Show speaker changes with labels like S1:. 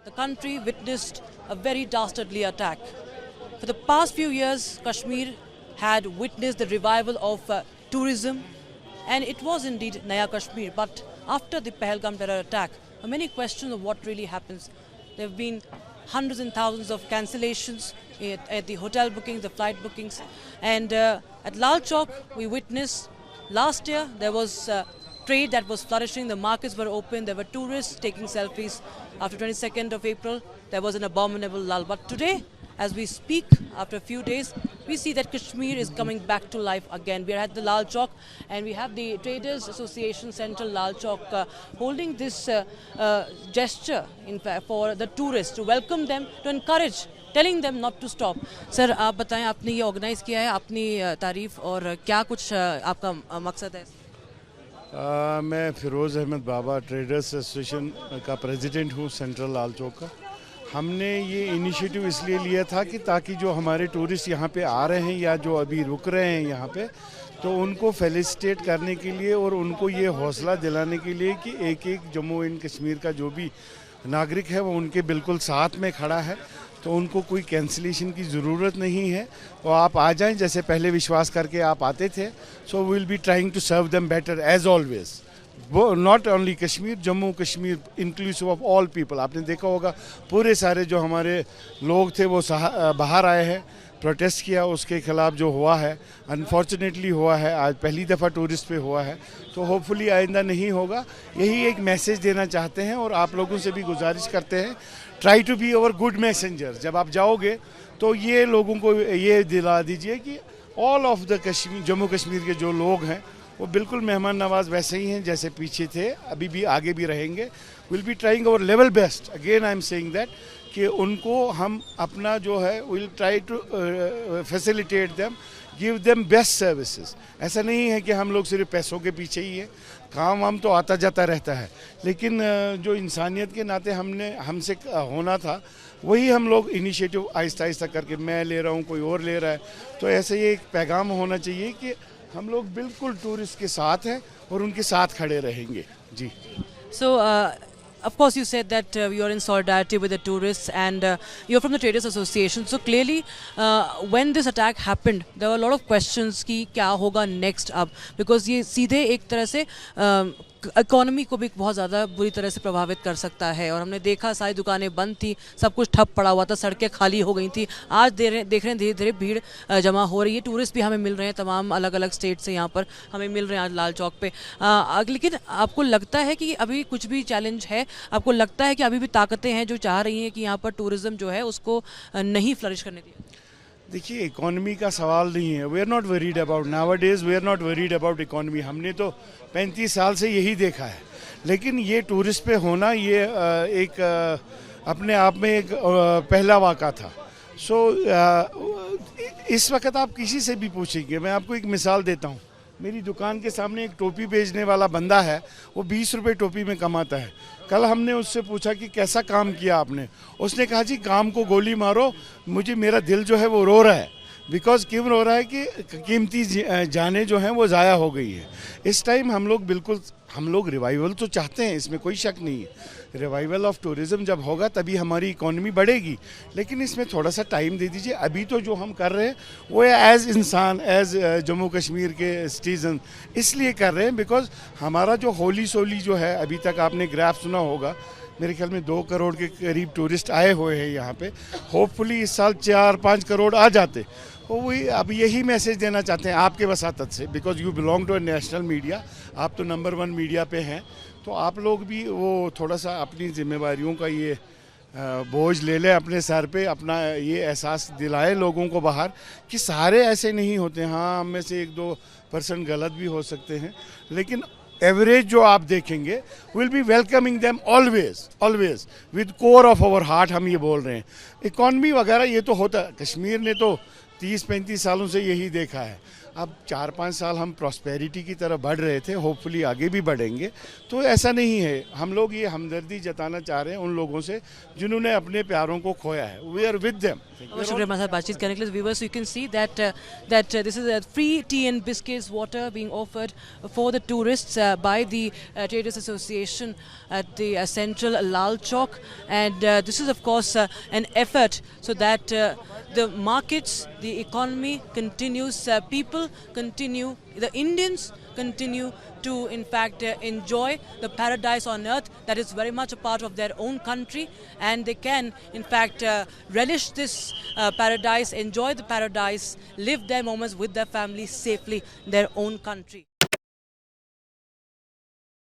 S1: The country witnessed a very dastardly attack. For the past few years, Kashmir had witnessed the revival of tourism, and it was indeed Naya Kashmir. But after the Pahalgam terror attack, many questions of what really happens. There have been hundreds and thousands of cancellations at the hotel bookings, the flight bookings, and at Lal Chowk we witnessed last year there was trade that was flourishing, the markets were open, there were tourists taking selfies. After 22nd of April, there was an abominable lull. But today, as we speak, after a few days, we see that Kashmir is coming back to life again. We are at the Lal Chowk and we have the Traders Association Central Lal Chowk holding this gesture in fact for the tourists to welcome them, to encourage, telling them not to stop. Sir, आप बताएं आपने ये organise किया है, अपनी तारीफ और क्या कुछ आपका मकसद है?
S2: मैं फिरोज़ अहमद बाबा ट्रेडर्स एसोसिएशन का प्रेसिडेंट हूँ सेंट्रल लाल चौक का। हमने ये इनिशिएटिव इसलिए लिया था कि ताकि जो हमारे टूरिस्ट यहाँ पे आ रहे हैं या जो अभी रुक रहे हैं यहाँ पे, तो उनको फेलिसिटेट करने के लिए और उनको ये हौसला दिलाने के लिए कि एक एक जम्मू एंड कश्मीर का जो भी नागरिक है वो उनके बिल्कुल साथ में खड़ा है, तो उनको कोई कैंसिलेशन की ज़रूरत नहीं है। और आप आ जाएं जैसे पहले विश्वास करके आप आते थे। So we will be trying to serve them better as always. वो not only Kashmir, Jammu Kashmir inclusive of all people. आपने देखा होगा पूरे सारे जो हमारे लोग थे वो बाहर आए हैं, प्रोटेस्ट किया उसके खिलाफ जो हुआ है, अनफॉर्चुनेटली हुआ है, आज पहली दफ़ा टूरिस्ट पे हुआ है, तो होपफुली आइंदा नहीं होगा। यही एक मैसेज देना चाहते हैं और आप लोगों से भी गुजारिश करते हैं, try to be our good messenger. जब आप जाओगे तो ये लोगों को ये दिला दीजिए कि all of the Kashmir, Jammu Kashmir के जो लोग हैं वो बिल्कुल मेहमान नवाज वैसे ही हैं जैसे पीछे थे, अभी भी आगे भी रहेंगे। Will be trying our level best, again I am saying that, कि उनको हम अपना जो है will try to facilitate them, give them best services. ऐसा नहीं है कि हम लोग सिर्फ पैसों के पीछे ही है, काम वाम तो आता जाता रहता है, लेकिन जो इंसानियत के नाते हमसे होना था वही हम लोग इनिशिएटिव आहिस्ता आहिस्ता करके, मैं ले रहा हूँ, कोई और ले रहा है, तो ऐसे ये एक पैगाम होना चाहिए कि हम लोग बिल्कुल टूरिस्ट के साथ हैं और उनके साथ खड़े रहेंगे जी।
S1: So, of course, you said that you are in solidarity with the tourists and you're from the Traders Association. So clearly, when this attack happened, there were a lot of questions कि क्या होगा next अब, because ये सीधे एक तरह से economy को भी बहुत ज़्यादा बुरी तरह से प्रभावित कर सकता है। और हमने देखा सारी दुकानें बंद थी, सब कुछ ठप पड़ा हुआ था, सड़कें खाली हो गई थी। आज देख रहे हैं धीरे धीरे भीड़ जमा हो रही है, टूरिस्ट भी हमें मिल रहे हैं, तमाम अलग अलग स्टेट से यहाँ पर हमें मिल रहे हैं आज लाल चौक पे। लेकिन आपको लगता है कि अभी कुछ भी चैलेंज है? आपको लगता है कि अभी भी ताकतें हैं जो चाह रही हैं कि यहाँ पर टूरिज़्म जो है उसको नहीं फ्लरिश करने दिया?
S2: देखिए, इकोनॉमी का सवाल नहीं है, we are not worried about, now days we are not worried about economy. हमने तो 35 साल से यही देखा है, लेकिन ये टूरिस्ट पे होना ये एक अपने आप में एक पहला वाक़ा था। सो इस वक्त आप किसी से भी पूछेंगे, मैं आपको एक मिसाल देता हूँ, मेरी दुकान के सामने एक टोपी बेचने वाला बंदा है, वो 20 रुपये टोपी में कमाता है। कल हमने उससे पूछा कि कैसा काम किया आपने, उसने कहा जी काम को गोली मारो, मुझे मेरा दिल जो है वो रो रहा है, बिकॉज क्यों रो रहा है कि कीमती जानें जो हैं वो ज़ाया हो गई है। इस टाइम हम लोग रिवाइवल तो चाहते हैं, इसमें कोई शक नहीं है। रिवाइवल ऑफ टूरिज़्म जब होगा तभी हमारी इकोनॉमी बढ़ेगी, लेकिन इसमें थोड़ा सा टाइम दे दीजिए। अभी तो जो हम कर रहे हैं वो एज इंसान, एज जम्मू कश्मीर के सिटीज़न इसलिए कर रहे हैं बिकॉज हमारा जो होली सोली जो है, अभी तक आपने ग्राफ सुना होगा, मेरे ख्याल में 2 करोड़ के करीब टूरिस्ट आए हुए हैं यहाँ पे। होपफुली इस साल 4-5 करोड़ आ जाते। तो वही अब यही मैसेज देना चाहते हैं आपके वसातत से, because you belong to a national media, आप तो नंबर 1 मीडिया पे हैं, तो आप लोग भी वो थोड़ा सा अपनी जिम्मेवारियों का ये बोझ ले लें अपने सर पे, अपना ये एहसास दिलाएं लोगों को बाहर कि सारे ऐसे नहीं होते। हाँ, हम में से 1-2% गलत भी हो सकते हैं, लेकिन एवरेज जो आप देखेंगे will be welcoming them always with core of our heart. हम ये बोल रहे हैं इकॉनमी वगैरह ये तो होता है, कश्मीर ने तो 30-35 सालों से यही देखा है। अब 4-5 साल हम प्रॉस्पेरिटी की तरफ बढ़ रहे थे, होपफुली आगे भी बढ़ेंगे। तो ऐसा नहीं है, हम लोग ये हमदर्दी जताना चाह रहे हैं उन लोगों से जिन्होंने अपने प्यारों को खोया है। We are with them.
S1: शुक्रिया हमारे साथ बातचीत करने के लिए। Viewers, you can see that this is a free tea and biscuits water being offered for the tourists by the Traders Association at the central Lal Chowk, and this is of course an effort so that the markets, the economy continues, people continue, the Indians continue to in fact enjoy the paradise on earth that is very much a part of their own country, and they can in fact relish this paradise, enjoy the paradise, live their moments with their families safely in their own country.